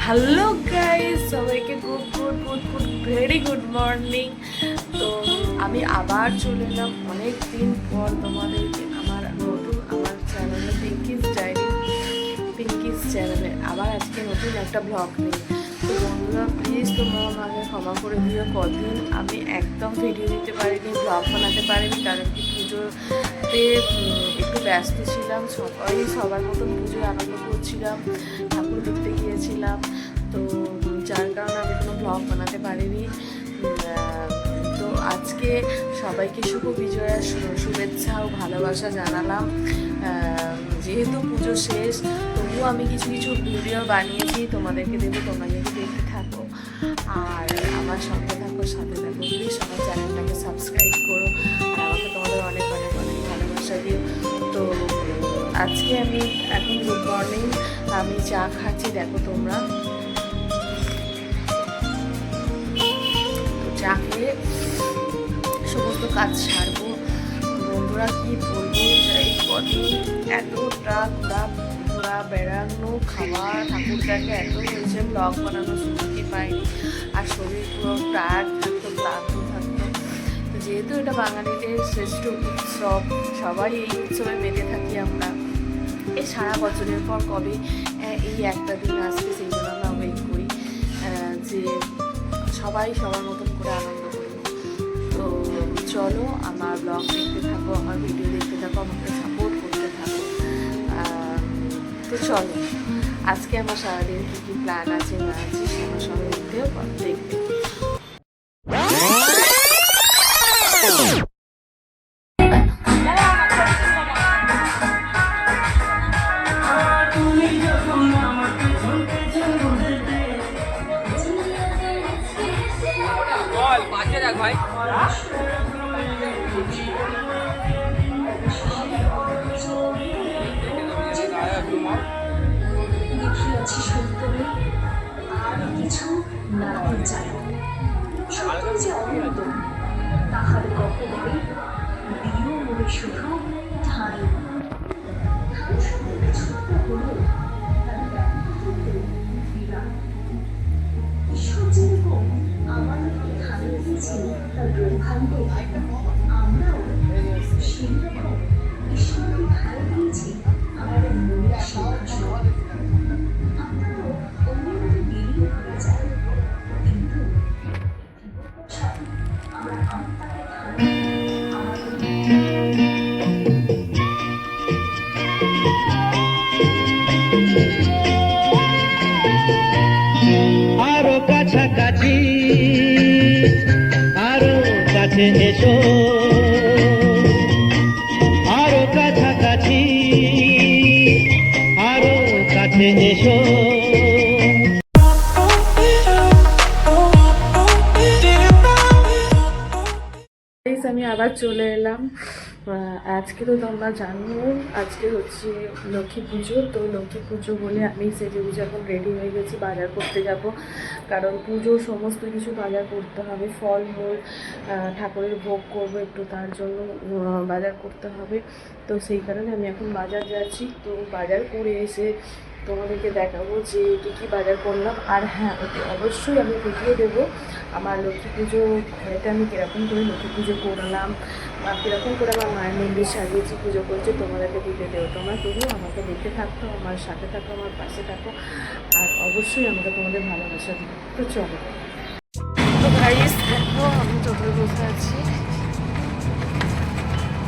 Hello guys, সবাইকে good good good good very good morning. তো আমি আবার চলে এলাম অনেক দিন পর তোমাদেরকে আমার চ্যানেলে পিঙ্কিস চ্যানেলে আবার আজকে নতুন একটা ব্লগ নিই। তো বন্ধুরা প্লিজ তোমরা আমাকে ক্ষমা করে দিও, কদিন আমি একদম ভিডিও দিতে পারিনি, ব্লগ বানাতে পারিনি, কারণ কি পুজোতে একটু ব্যস্ত ছিলাম। সবার মতন পুজোয় আনন্দ করছিলাম, ঠাকুর দেখতে গিয়েছিলাম, তো যার কারণে আমি কোনো ব্লগ বানাতে পারিনি। তো আজকে সবাইকে শুভ বিজয়ার শুভেচ্ছা ও ভালোবাসা জানালাম। যেহেতু পুজো শেষ, তবুও আমি কিছু কিছু ভিডিও বানিয়েছি, তোমাদেরকে দেবো, তোমরা যদি দেখতে থাকো আর আমার সাথে থাকো প্লিজ আমার চ্যানেলটাকে সাবস্ক্রাইব করো আর আমাকে তোমাদের অনেক অনেক অনেক ভালোবাসা দিও। তো আজকে আমি এখন গুড মর্নিং, আমি চা খাচ্ছি, দেখো তোমরা। চা খেয়ে সমস্ত কাজ সারবো। বন্ধুরা কি বলবো, এই কদিন এতটা ঘোরা বেড়ানো, খাওয়া, ঠাকুর দেখা এত হয়েছে, ব্লগ বানানো সুযোগই পাইনি, আর শরীর পুরো টায়ার্ড থাকতো, ক্লান্ত থাকতো। তো যেহেতু এটা বাঙালিদের শ্রেষ্ঠ উৎসব, সবাই এই উৎসবে মেতে থাকি আমরা, এই সারা বছরের পর কবে এই একটা দিন আসবে, সেই জন্য আমরা ওয়েট করি যে সবাই সবার মতন করে আনন্দ করব। তো চলো আমার ব্লগ দেখতে থাকো, আমার ভিডিও দেখতে থাকো, আমাকে সাপোর্ট করতে থাকো। তো চলো আজকে আমার সারাদিন কী কী প্ল্যান আছে না আছে আমার সঙ্গে দেখবে। ভাই দেখিয়াছি সত্যরে আর কিছু নাতে চাই, সত্য যে অনন্ত তাহার গহনে দিও মনে শুধু ঠাঁই। ছোট্ট হলো তার ঈশ্বর যেরকম আমার ধান দিয়েছি তার ব্রহ্মাণ্ডে, আমরাও সেই রকম ঈশ্বরকে ধান দিয়েছি আমাদের মনের সিংহাসন। আমরাও অন্যভাবে বিলীন হয়ে যাই, কিন্তু আমার আত্মাকে আরো কাছাকাছি, আরো কাছে এসো, আরো কাছাকাছি, আরো কাছে এসো। আমি আবার চলে এলাম। আজকে তো তোমরা জানো আজকে হচ্ছে লক্ষ্মী পুজো। তো লক্ষ্মী পুজো বলে আমি সেজে গুজে এখন রেডি হয়ে গেছি, বাজার করতে যাব, কারণ পুজোর সমস্ত কিছু বাজার করতে হবে, ফলমূল, ঠাকুরের ভোগ করবো একটু, তার জন্য বাজার করতে হবে। তো সেই কারণে আমি এখন বাজার যাচ্ছি। তো বাজার করে এসে তোমাদেরকে দেখাবো যে কী কী বাজার করলাম। আর হ্যাঁ, অবশ্যই আমি ভিডিও দেবো আমার লক্ষ্মী পুজো ঘরেতে আমি কীরকম করে লক্ষ্মী পুজো করলাম বা কীরকম করে আমার মায়ের মন্দির সাজিয়েছি, পুজো করছি, তোমাদেরকে দিতে দেবো। তোমরা তবুও আমাকে দেখতে থাকো, আমার সাথে থাকো, আমার পাশে থাকো, আর অবশ্যই আমাকে তোমাদের ভালোবাসা দিও। তো চলো। তো গাইস দেখো, আমি টোটোয় বসে আছি,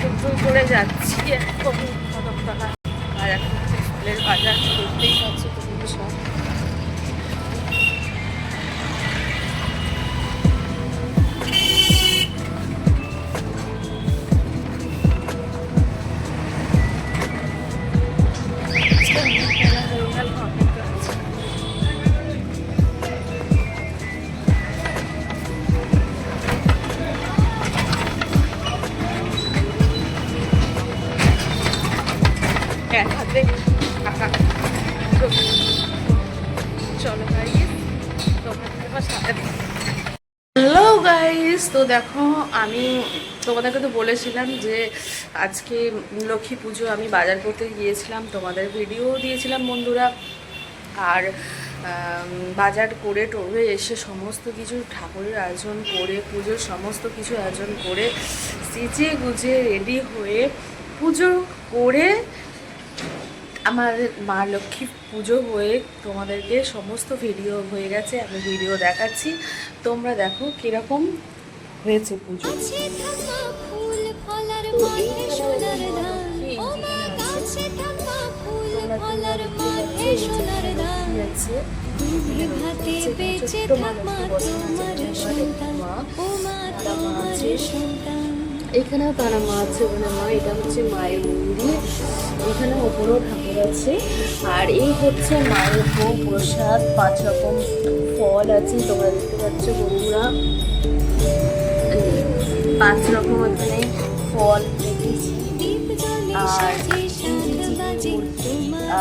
টোটো করে যাচ্ছি এখন কদমতলা। আর এখন হচ্ছে ফলের বাজার, দেখতেই পাচ্ছি তুমি সব। চলো গাইস, তোমার সাথে। হ্যালো গাইস, তো দেখো আমি তোমাদেরকে তো বলেছিলাম যে আজকে লক্ষ্মী পুজো, আমি বাজার করতে গিয়েছিলাম, তোমাদের ভিডিও দিয়েছিলাম বন্ধুরা। আর বাজার করে টোরে এসে সমস্ত কিছু ঠাকুরের আয়োজন করে পুজোর সমস্ত কিছু আয়োজন করে সেজে গুজে রেডি হয়ে পুজো করে আমার মা লক্ষ্মী পুজো হয়ে তোমাদেরকে সমস্ত ভিডিও হয়ে গেছে, আমি ভিডিও দেখাচ্ছি, তোমরা দেখো কীরকম হয়েছে পুজো। তো এখানেও তারা মা আছে, মানে মা, এটা হচ্ছে মায়ের মন্দির, এখানে ওপরেও ঠাকুর আছে। আর এই হচ্ছে মায়ের ভোগ প্রসাদ, 5 রকম ফল আছে, তোমরা দেখতে পাচ্ছ বন্ধুরা, 5 রকম এখানে ফল রেখেছি। আর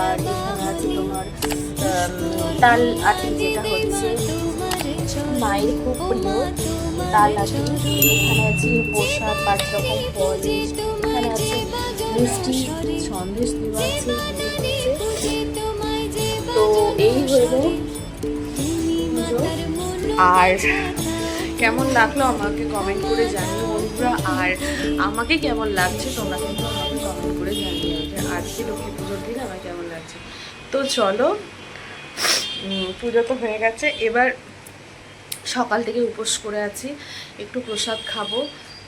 আর এখানে আছে তোমার তাল আটি, যেটা হচ্ছে মায়ের খুব প্রিয় তাল আটি। এখানে আছে প্রসাদ, 5 রকম ফল, এখানে আছে মিষ্টি সন্দেশ দেওয়া আছে। তো এই হলো পুজো। আর কেমন লাগলো আমাকে কমেন্ট করে জানিও বন্ধুরা, আর আমাকে কেমন লাগছে তোমরা কিন্তু আমাকে কমেন্ট করে জানিও যে আজকে লক্ষ্মী পুজোর দিন আমার কেমন লাগছে। তো চলো, পুজো তো হয়ে গেছে, এবার সকাল থেকে উপোস করে আছি, একটু প্রসাদ খাবো,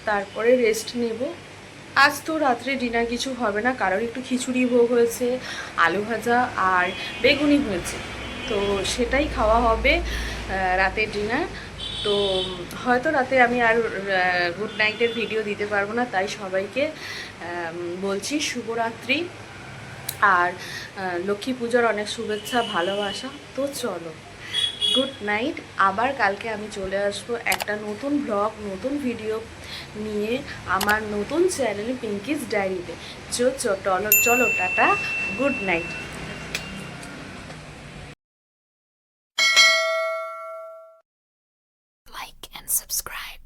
তারপরে রেস্ট নেব। আজ তো রাত্রে ডিনার কিছু হবে না, কারণ একটু খিচুড়ি ভোগ হয়েছে, আলু ভাজা আর বেগুনি হয়েছে, তো সেটাই খাওয়া হবে রাতের ডিনার। তো হয়তো রাতে আমি আর গুড নাইটের ভিডিও দিতে পারবো না, তাই সবাইকে বলছি শুভরাত্রি আর লক্ষ্মী পুজোর অনেক শুভেচ্ছা, ভালোবাসা। তো চলো, গুড নাইট। আবার কালকে আমি চলে আসবো একটা নতুন ব্লগ, নতুন ভিডিও নিয়ে আমার নতুন চ্যানেল পিঙ্কিস ডায়েরিতে। চলো tata, good night. Like and subscribe.